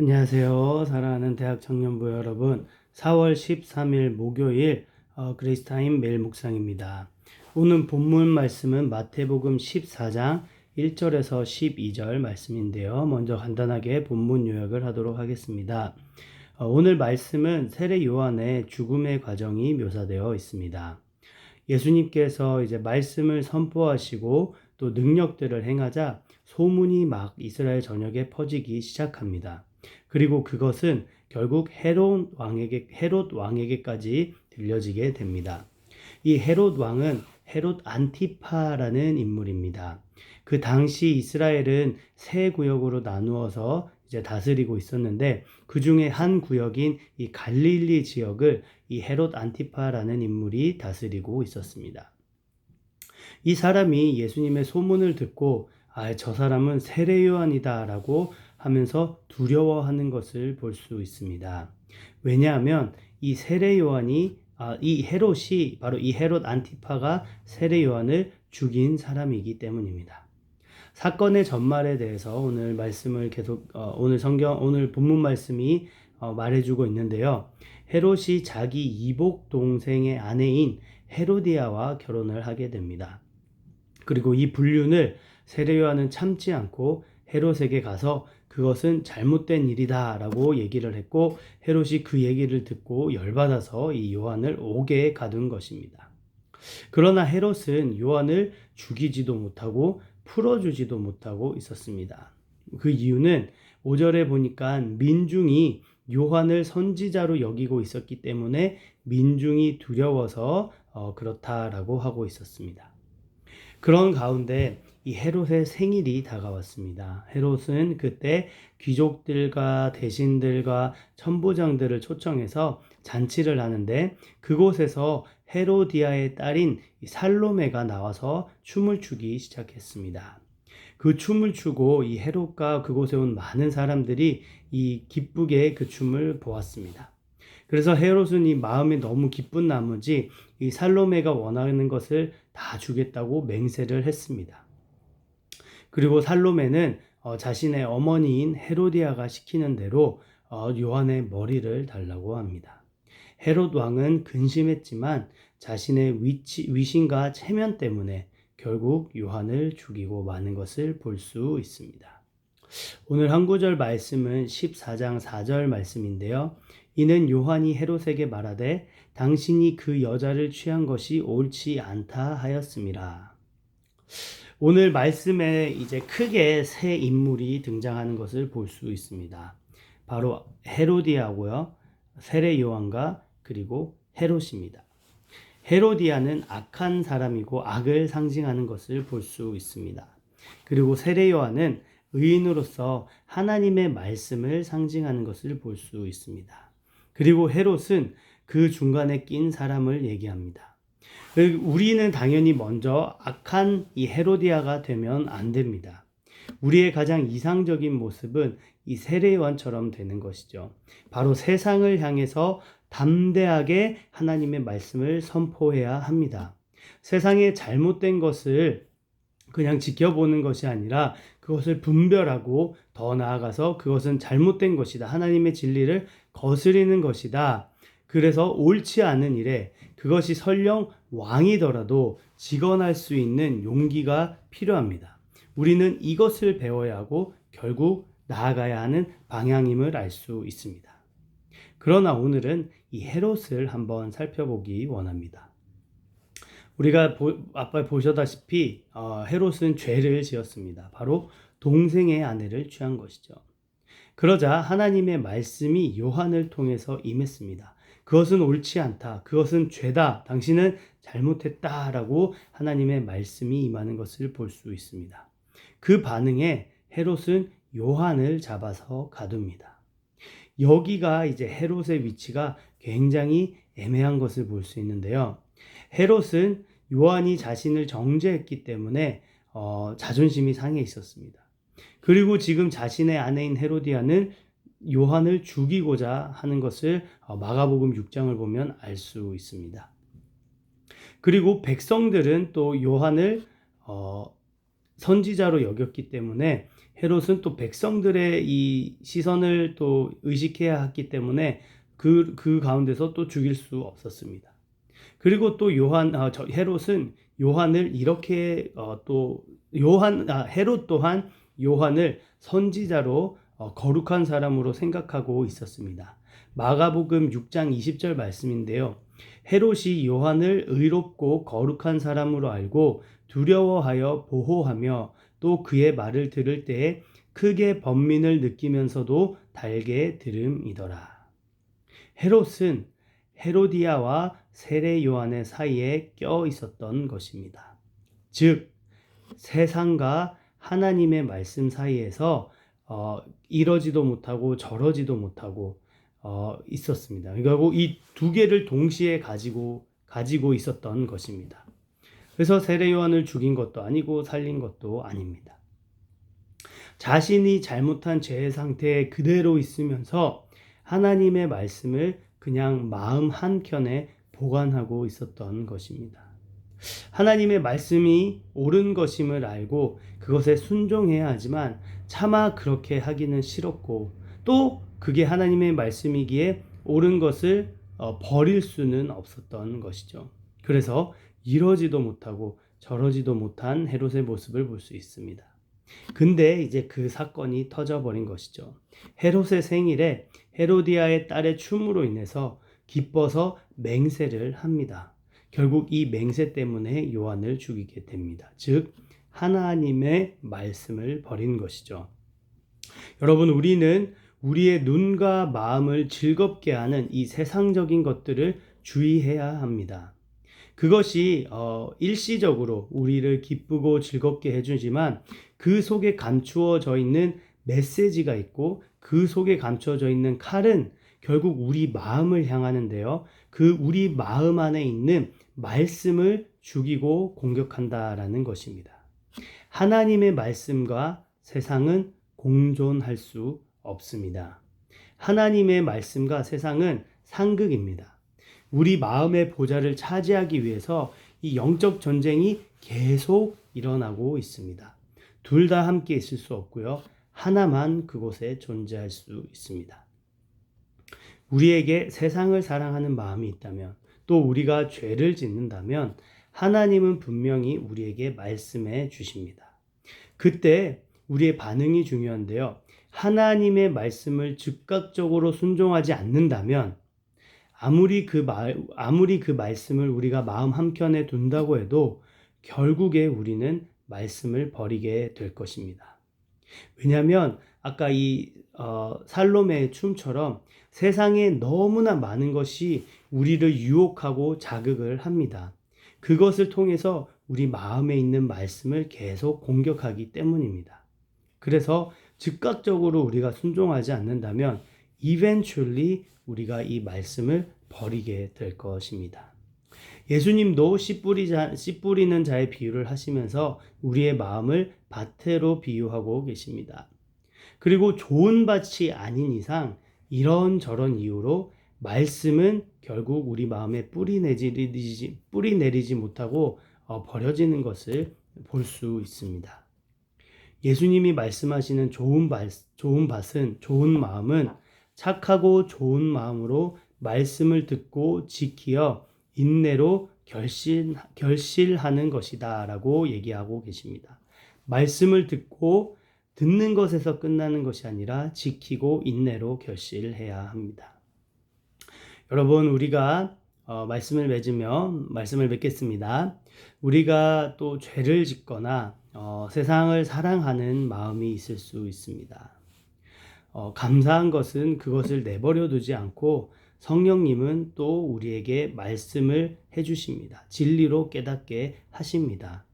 안녕하세요. 사랑하는 대학 청년부 여러분. 4월 13일 목요일 그레이스타임 매일 묵상입니다. 오늘 본문 말씀은 마태복음 14장 1절에서 12절 말씀인데요. 먼저 간단하게 본문 요약을 하도록 하겠습니다. 오늘 말씀은 세례 요한의 죽음의 과정이 묘사되어 있습니다. 예수님께서 이제 말씀을 선포하시고 또 능력들을 행하자 소문이 막 이스라엘 전역에 퍼지기 시작합니다. 그리고 그것은 결국 헤롯 왕에게까지 들려지게 됩니다. 이 헤롯 왕은 헤롯 안티파라는 인물입니다. 그 당시 이스라엘은 세 구역으로 나누어서 이제 다스리고 있었는데 그 중에 한 구역인 이 갈릴리 지역을 이 헤롯 안티파라는 인물이 다스리고 있었습니다. 이 사람이 예수님의 소문을 듣고 저 사람은 세례 요한이다라고 하면서 두려워하는 것을 볼 수 있습니다. 왜냐하면 이 세례 요한이 이 헤롯이 바로 이 헤롯 안티파가 세례 요한을 죽인 사람이기 때문입니다. 사건의 전말에 대해서 오늘 말씀을 계속 오늘 본문 말씀이 말해주고 있는데요. 헤롯이 자기 이복 동생의 아내인 헤로디아와 결혼을 하게 됩니다. 그리고 이 불륜을 세례 요한은 참지 않고 헤롯에게 가서 그것은 잘못된 일이다 라고 얘기를 했고 헤롯이 그 얘기를 듣고 열받아서 이 요한을 옥에 가둔 것입니다. 그러나 헤롯은 요한을 죽이지도 못하고 풀어주지도 못하고 있었습니다. 그 이유는 5절에 보니까 민중이 요한을 선지자로 여기고 있었기 때문에 민중이 두려워서 그렇다라고 하고 있었습니다. 그런 가운데 이 헤롯의 생일이 다가왔습니다. 헤롯은 그때 귀족들과 대신들과 천부장들을 초청해서 잔치를 하는데 그곳에서 헤로디아의 딸인 살로메가 나와서 춤을 추기 시작했습니다. 그 춤을 추고 이 헤롯과 그곳에 온 많은 사람들이 이 기쁘게 그 춤을 보았습니다. 그래서 헤롯은 이 마음이 너무 기쁜 나머지 이 살로메가 원하는 것을 다 주겠다고 맹세를 했습니다. 그리고 살로메는 자신의 어머니인 헤로디아가 시키는 대로 요한의 머리를 달라고 합니다. 헤롯 왕은 근심했지만 자신의 위신과 체면 때문에 결국 요한을 죽이고 마는 것을 볼 수 있습니다. 오늘 한 구절 말씀은 14장 4절 말씀인데요. 이는 요한이 헤롯에게 말하되 당신이 그 여자를 취한 것이 옳지 않다 하였음이라. 오늘 말씀에 이제 크게 세 인물이 등장하는 것을 볼 수 있습니다. 바로 헤로디아고요, 세례 요한과 그리고 헤롯입니다. 헤로디아는 악한 사람이고 악을 상징하는 것을 볼 수 있습니다. 그리고 세례 요한은 의인으로서 하나님의 말씀을 상징하는 것을 볼 수 있습니다. 그리고 헤롯은 그 중간에 낀 사람을 얘기합니다. 우리는 당연히 먼저 악한 이 헤로디아가 되면 안 됩니다. 우리의 가장 이상적인 모습은 이 세례 요한처럼 되는 것이죠. 바로 세상을 향해서 담대하게 하나님의 말씀을 선포해야 합니다. 세상에 잘못된 것을 그냥 지켜보는 것이 아니라 그것을 분별하고 더 나아가서 그것은 잘못된 것이다. 하나님의 진리를 거스리는 것이다. 그래서 옳지 않은 일에 그것이 설령 왕이더라도 직언할 수 있는 용기가 필요합니다. 우리는 이것을 배워야 하고 결국 나아가야 하는 방향임을 알 수 있습니다. 그러나 오늘은 이 헤롯을 한번 살펴보기 원합니다. 우리가 아까 보셨다시피 헤롯은 죄를 지었습니다. 바로 동생의 아내를 취한 것이죠. 그러자 하나님의 말씀이 요한을 통해서 임했습니다. 그것은 옳지 않다. 그것은 죄다. 당신은 잘못했다라고 하나님의 말씀이 임하는 것을 볼 수 있습니다. 그 반응에 헤롯은 요한을 잡아서 가둡니다. 여기가 이제 헤롯의 위치가 굉장히 애매한 것을 볼 수 있는데요. 헤롯은 요한이 자신을 정죄했기 때문에 자존심이 상해 있었습니다. 그리고 지금 자신의 아내인 헤로디아는 요한을 죽이고자 하는 것을 마가복음 6장을 보면 알 수 있습니다. 그리고 백성들은 또 요한을 선지자로 여겼기 때문에 헤롯은 또 백성들의 이 시선을 또 의식해야 했기 때문에 그 가운데서 또 죽일 수 없었습니다. 그리고 또 헤롯은 요한을 이렇게 헤롯 또한 요한을 선지자로 거룩한 사람으로 생각하고 있었습니다. 마가복음 6장 20절 말씀인데요. 헤롯이 요한을 의롭고 거룩한 사람으로 알고 두려워하여 보호하며 또 그의 말을 들을 때에 크게 번민을 느끼면서도 달게 들음이더라. 헤롯은 헤로디아와 세례 요한의 사이에 껴 있었던 것입니다. 즉 세상과 하나님의 말씀 사이에서 이러지도 못하고 저러지도 못하고 있었습니다. 그리고 이 두 개를 동시에 가지고 있었던 것입니다. 그래서 세례 요한을 죽인 것도 아니고 살린 것도 아닙니다. 자신이 잘못한 죄의 상태에 그대로 있으면서 하나님의 말씀을 그냥 마음 한켠에 보관하고 있었던 것입니다. 하나님의 말씀이 옳은 것임을 알고 그것에 순종해야 하지만 차마 그렇게 하기는 싫었고 또 그게 하나님의 말씀이기에 옳은 것을 버릴 수는 없었던 것이죠. 그래서 이러지도 못하고 저러지도 못한 헤롯의 모습을 볼 수 있습니다. 근데 이제 그 사건이 터져버린 것이죠. 헤롯의 생일에 헤로디아의 딸의 춤으로 인해서 기뻐서 맹세를 합니다. 결국 이 맹세 때문에 요한을 죽이게 됩니다. 즉 하나님의 말씀을 버린 것이죠. 여러분, 우리는 우리의 눈과 마음을 즐겁게 하는 이 세상적인 것들을 주의해야 합니다. 그것이 일시적으로 우리를 기쁘고 즐겁게 해주지만 그 속에 감추어져 있는 메시지가 있고 그 속에 감추어져 있는 칼은 결국 우리 마음을 향하는데요. 그 우리 마음 안에 있는 말씀을 죽이고 공격한다라는 것입니다. 하나님의 말씀과 세상은 공존할 수 없습니다. 하나님의 말씀과 세상은 상극입니다. 우리 마음의 보좌를 차지하기 위해서 이 영적 전쟁이 계속 일어나고 있습니다. 둘 다 함께 있을 수 없고요. 하나만 그곳에 존재할 수 있습니다. 우리에게 세상을 사랑하는 마음이 있다면 또 우리가 죄를 짓는다면 하나님은 분명히 우리에게 말씀해 주십니다. 그때 우리의 반응이 중요한데요. 하나님의 말씀을 즉각적으로 순종하지 않는다면 아무리 그 말씀을 우리가 마음 한켠에 둔다고 해도 결국에 우리는 말씀을 버리게 될 것입니다. 왜냐하면 아까 이 살로메의 춤처럼 세상에 너무나 많은 것이 우리를 유혹하고 자극을 합니다. 그것을 통해서 우리 마음에 있는 말씀을 계속 공격하기 때문입니다. 그래서 즉각적으로 우리가 순종하지 않는다면 eventually 우리가 이 말씀을 버리게 될 것입니다. 예수님도 씨 뿌리는 자의 비유를 하시면서 우리의 마음을 밭으로 비유하고 계십니다. 그리고 좋은 밭이 아닌 이상 이런저런 이유로 말씀은 결국 우리 마음에 뿌리 내리지 못하고 버려지는 것을 볼 수 있습니다. 예수님이 말씀하시는 좋은 밭은, 좋은 마음은 착하고 좋은 마음으로 말씀을 듣고 지키어 인내로 결실하는 것이다 라고 얘기하고 계십니다. 말씀을 듣는 것에서 끝나는 것이 아니라 지키고 인내로 결실해야 합니다. 여러분, 우리가 말씀을 맺겠습니다. 우리가 또 죄를 짓거나 세상을 사랑하는 마음이 있을 수 있습니다. 감사한 것은 그것을 내버려 두지 않고 성령님은 또 우리에게 말씀을 해주십니다. 진리로 깨닫게 하십니다.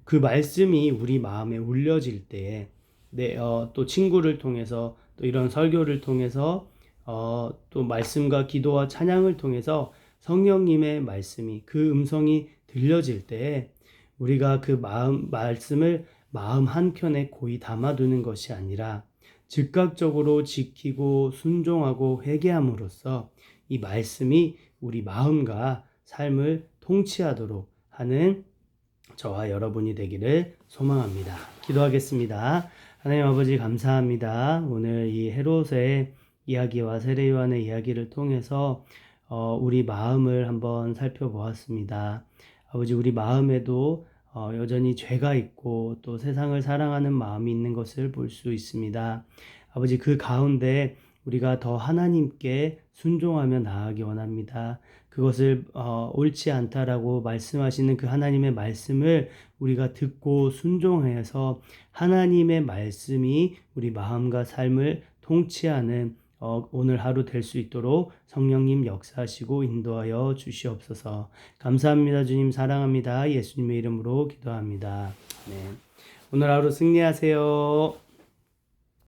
그 말씀이 우리 마음에 울려질 때에 또 친구를 통해서 또 이런 설교를 통해서 또 말씀과 기도와 찬양을 통해서 성령님의 말씀이 그 음성이 들려질 때에 우리가 그 말씀을 마음 한켠에 고이 담아두는 것이 아니라 즉각적으로 지키고 순종하고 회개함으로써 이 말씀이 우리 마음과 삶을 통치하도록 하는 저와 여러분이 되기를 소망합니다. 기도하겠습니다. 하나님 아버지 감사합니다. 오늘 이 헤롯의 이야기와 세례 요한의 이야기를 통해서 우리 마음을 한번 살펴보았습니다. 아버지 우리 마음에도 여전히 죄가 있고 또 세상을 사랑하는 마음이 있는 것을 볼 수 있습니다. 아버지 그 가운데 우리가 더 하나님께 순종하며 나아가기 원합니다. 그것을 옳지 않다라고 말씀하시는 그 하나님의 말씀을 우리가 듣고 순종해서 하나님의 말씀이 우리 마음과 삶을 통치하는 오늘 하루 될 수 있도록 성령님 역사하시고 인도하여 주시옵소서. 감사합니다. 주님 사랑합니다. 예수님의 이름으로 기도합니다. 네. 오늘 하루 승리하세요.